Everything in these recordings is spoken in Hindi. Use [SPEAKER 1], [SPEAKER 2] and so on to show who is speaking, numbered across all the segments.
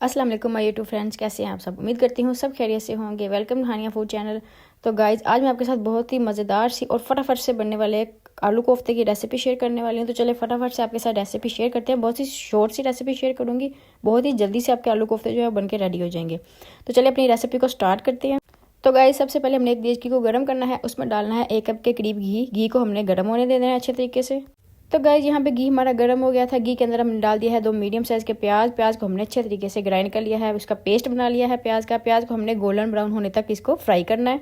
[SPEAKER 1] अस्सलाम वालेकुम माय यूट्यूब फ्रेंड्स, कैसे हैं आप सब। उम्मीद करती हूँ सब खैरियत से होंगे। वेलकम हानिया फूड चैनल। तो गाइज आज मैं आपके साथ बहुत ही मज़ेदार सी और फटाफट से बनने वाले आलू कोफ्ते की रेसिपी शेयर करने वाली हूँ। तो चले फटाफट से आपके साथ रेसिपी शेयर करते हैं। बहुत ही शॉर्ट सी रेसिपी शेयर करूँगी, बहुत ही जल्दी से आपके आलू कोफ्ते जो है बन के रेडी हो जाएंगे। तो चले अपनी रेसिपी को स्टार्ट करते हैं। तो गाइस सबसे पहले हमने एक देचकी को गर्म करना है, उसमें डालना है 1 कप के करीब घी को हमने गर्म होने दे देना है अच्छे तरीके से। तो गाइस यहाँ पे घी हमारा गर्म हो गया था। घी के अंदर हमने डाल दिया है 2 मीडियम साइज़ के प्याज को हमने अच्छे तरीके से ग्राइंड कर लिया है, उसका पेस्ट बना लिया है प्याज को हमने गोल्डन ब्राउन होने तक इसको फ्राई करना है।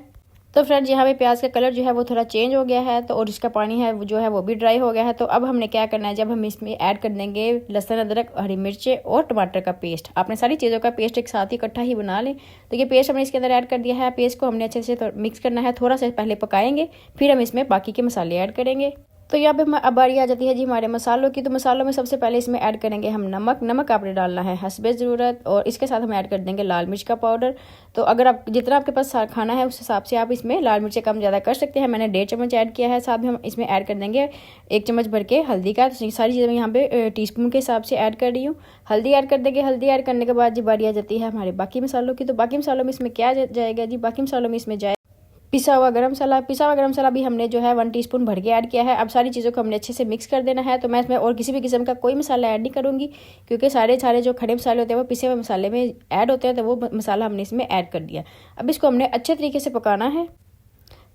[SPEAKER 1] तो फ्रेंड्स यहाँ पे प्याज का कलर जो है वो थोड़ा चेंज हो गया है, तो और इसका पानी है जो है वो भी ड्राई हो गया है। तो अब हमने क्या करना है, जब हम इसमें ऐड कर देंगे लहसुन, अदरक, हरी मिर्चें और टमाटर का पेस्ट। आपने सारी चीज़ों का पेस्ट एक साथ ही इकट्ठा ही बना लें। तो ये पेस्ट हमने इसके अंदर ऐड कर दिया है। पेस्ट को हमने अच्छे से मिक्स करना है, थोड़ा सा पहले पकाएंगे, फिर हम इसमें बाकी के मसाले ऐड करेंगे। तो यहाँ पे अब बारी आ जाती है जी हमारे मसालों की। तो मसालों में सबसे पहले इसमें ऐड करेंगे हम नमक आपने डालना है हस्बे ज़रूरत, और इसके साथ हम ऐड कर देंगे लाल मिर्च का पाउडर। तो अगर आप जितना आपके पास खाना है उस हिसाब से आप इसमें लाल मिर्चें कम ज़्यादा कर सकते हैं। मैंने 1.5 चम्मच ऐड किया है। साथ में हम इसमें ऐड कर देंगे 1 चम्मच भर के हल्दी का। तो सारी चीज़ें मैं यहाँ पे टीस्पून के हिसाब से ऐड कर रही हूँ। हल्दी ऐड कर देंगे। हल्दी ऐड करने के बाद जी बारी आ जाती है हमारे बाकी मसालों की। तो बाकी मसालों में इसमें क्या जाएगा जी, बाकी मसालों में इसमें जाए पिसा हुआ गरम मसाला भी हमने जो है 1 टीस्पून भर के ऐड किया है। अब सारी चीज़ों को हमने अच्छे से मिक्स कर देना है। तो मैं इसमें और किसी भी किस्म का कोई मसाला ऐड नहीं करूँगी, क्योंकि सारे जो खड़े मसाले होते हैं वो पिसे हुए मसाले में ऐड होते हैं। तो वो मसाला हमने इसमें ऐड कर दिया। अब इसको हमने अच्छे तरीके से पकाना है।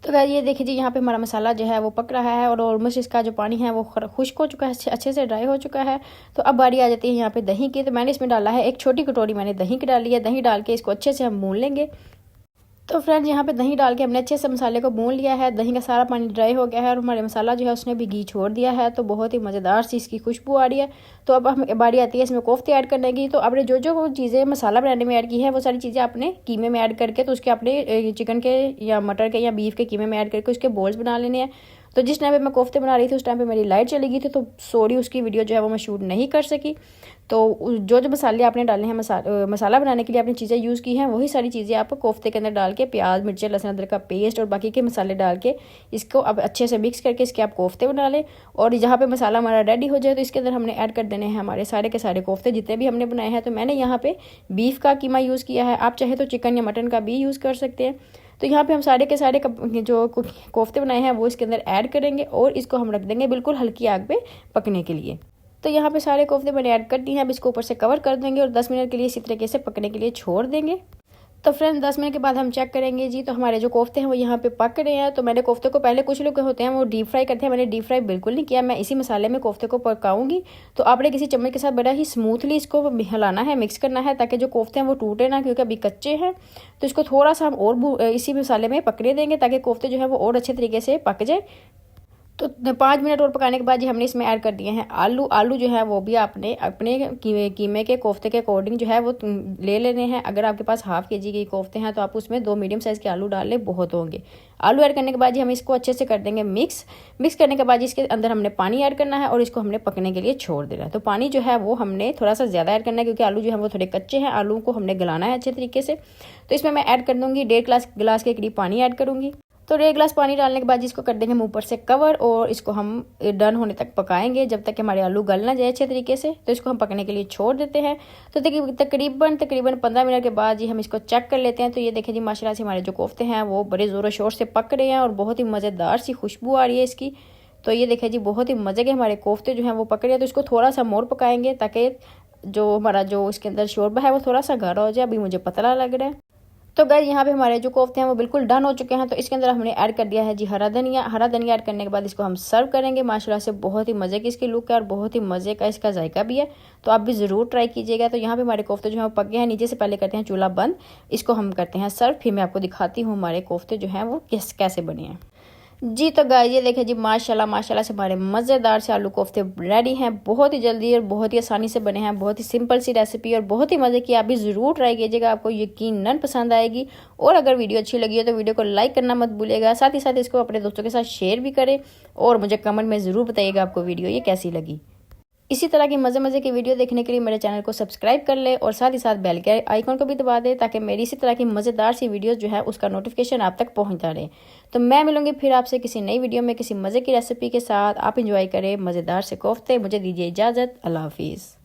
[SPEAKER 1] तो गाइस ये देखिए जी, यहाँ पे हमारा मसाला जो है वो पक रहा है और ऑलमोस्ट इसका जो पानी है वो खुश्क हो चुका है, अच्छे से ड्राई हो चुका है। तो अब बारी आ जाती है यहाँ पे दही की। तो मैंने इसमें डाला है 1 छोटी कटोरी मैंने दही की डाली है। दही डाल के इसको अच्छे से हम भून लेंगे। तो फ्रेंड्स यहाँ पे दही डाल के हमने अच्छे से मसाले को भून लिया है। दही का सारा पानी ड्राई हो गया है और हमारे मसाला जो है उसने भी घी छोड़ दिया है। तो बहुत ही मज़ेदार सी इसकी खुशबू आ रही है। तो अब हम बारी आती है इसमें कोफ्ते ऐड करने की। तो आपने जो चीज़ें मसाला बनाने में ऐड की है वो सारी चीज़ें आपने कीमे में ऐड करके, तो उसके अपने चिकन के या मटर के या बीफ के कीमे में ऐड करके उसके बोल्स बना लेने हैं। तो जिस टाइम पे मैं कोफ्ते बना रही थी उस टाइम पे मेरी लाइट चली गई थी, तो सॉरी उसकी वीडियो जो है वो मैं शूट नहीं कर सकी। तो जो मसाले आपने डालने हैं, मसाला बनाने के लिए आपने चीज़ें यूज़ की हैं वही सारी चीज़ें आप कोफ्ते के अंदर डाल के प्याज, मिर्ची, लहसुन, अदरक का पेस्ट और बाकी के मसाले डाल के इसको अब अच्छे से मिक्स करके इसके आप कोफ्ते बना लें। और जहाँ पे मसाला हमारा रेडी हो जाए तो इसके अंदर हमने ऐड कर देने हैं हमारे सारे के सारे कोफ्ते जितने भी हमने बनाए हैं। तो मैंने यहाँ पे बीफ का कीमा यूज़ किया है, आप चाहे तो चिकन या मटन का भी यूज़ कर सकते हैं। तो यहाँ पे हम सारे के सारे जो कोफ्ते बनाए हैं वो इसके अंदर ऐड करेंगे और इसको हम रख देंगे बिल्कुल हल्की आग पे पकने के लिए। तो यहाँ पे सारे कोफ्ते मैंने ऐड कर दिए हैं। अब इसको ऊपर से कवर कर देंगे और 10 मिनट के लिए इसी तरीके से पकने के लिए छोड़ देंगे। तो फ्रेंड्स 10 मिनट के बाद हम चेक करेंगे जी, तो हमारे जो कोफ्ते हैं वो यहाँ पे पक रहे हैं। तो मैंने कोफ्ते को पहले, कुछ लोग होते हैं वो डीप फ्राई करते हैं, मैंने डीप फ्राई बिल्कुल नहीं किया। मैं इसी मसाले में कोफ्ते को पकाऊंगी। तो आपने किसी चम्मच के साथ बड़ा ही स्मूथली इसको हिलाना है, मिक्स करना है, ताकि जो कोफ्ते हैं वो टूटे ना, क्योंकि अभी कच्चे हैं। तो इसको थोड़ा सा हम और इसी मसाले में पकने देंगे ताकि कोफ्ते जो है वो और अच्छे तरीके से पक जाए। तो 5 मिनट और पकाने के बाद जी हमने इसमें ऐड कर दिए हैं आलू जो है वो भी आपने अपने कीमे के कोफ्ते के अकॉर्डिंग जो है वो ले लेने हैं। अगर आपके पास ½ kg के कोफ्ते हैं तो आप उसमें 2 मीडियम साइज़ के आलू डाल ले, बहुत होंगे। आलू ऐड करने के बाद जी हम इसको अच्छे से कर देंगे मिक्स करने के बाद इसके अंदर हमने पानी ऐड करना है और इसको हमने पकने के लिए छोड़ देना है। तो पानी जो है वो हमने थोड़ा सा ज़्यादा ऐड करना है, क्योंकि आलू जो है वो थोड़े कच्चे हैं, आलू को हमने गलाना है अच्छे तरीके से। तो इसमें मैं ऐड कर दूँगी 1.5 गिलास के करीब पानी ऐड करूँगी। तो 1 गिलास पानी डालने के बाद इसको कर देंगे हम ऊपर से कवर और इसको हम डन होने तक पकाएंगे, जब तक कि हमारे आलू गल ना जाए अच्छे तरीके से। तो इसको हम पकने के लिए छोड़ देते हैं। तो देखिए तकरीबन 15 मिनट के बाद जी हम इसको चेक कर लेते हैं। तो ये देखिए जी माशाल्लाह से हमारे जो कोफ्ते हैं वो बड़े ज़ोरों शोर से पक रहे हैं और बहुत ही मज़ेदार सी खुशबू आ रही है इसकी। तो ये देखिए जी बहुत ही मज़े के हमारे कोफ्ते जो हैं वो पक रहे हैं। तो इसको थोड़ा सा मोर पकाएंगे ताकि जो हमारा जो इसके अंदर शोरबा है वो थोड़ा सा गाढ़ा हो जाए। अभी मुझे पतला लग रहा है। तो गाइस यहाँ पे हमारे जो कोफ्ते हैं वो बिल्कुल डन हो चुके हैं। तो इसके अंदर हमने ऐड कर दिया है जी हरा धनिया ऐड करने के बाद इसको हम सर्व करेंगे। माशाल्लाह से बहुत ही मज़े की इसकी लुक है और बहुत ही मज़े का इसका जायका भी है। तो आप भी ज़रूर ट्राई कीजिएगा। तो यहाँ पे हमारे कोफ्ते जो हैं वो पक गए हैं। नीचे से पहले करते हैं चूल्हा बंद, इसको हम करते हैं सर्व, फिर मैं आपको दिखाती हूँ हमारे कोफ्ते जो हैं वो कैसे बने हैं जी। तो गाइस ये देखें जी माशाल्लाह से हमारे मज़ेदार से आलू कोफ्ते रेडी हैं। बहुत ही जल्दी और बहुत ही आसानी से बने हैं, बहुत ही सिंपल सी रेसिपी और बहुत ही मज़े की। आप भी ज़रूर ट्राई कीजिएगा, आपको यकीनन पसंद आएगी। और अगर वीडियो अच्छी लगी हो तो वीडियो को लाइक करना मत भूलिएगा। साथ ही साथ इसको अपने दोस्तों के साथ शेयर भी करें और मुझे कमेंट में ज़रूर बताइएगा आपको वीडियो ये कैसी लगी। इसी तरह की मज़े की वीडियो देखने के लिए मेरे चैनल को सब्सक्राइब कर ले और साथ ही साथ बेल के आइकॉन को भी दबा दे, ताकि मेरी इसी तरह की मज़ेदार सी वीडियोस जो है उसका नोटिफिकेशन आप तक पहुंचता रहे। तो मैं मिलूंगी फिर आपसे किसी नई वीडियो में किसी मज़े की रेसिपी के साथ। आप इंजॉय करें मज़ेदार से कोफ्ते। मुझे दीजिए इजाज़त। अल्लाह हाफिज़।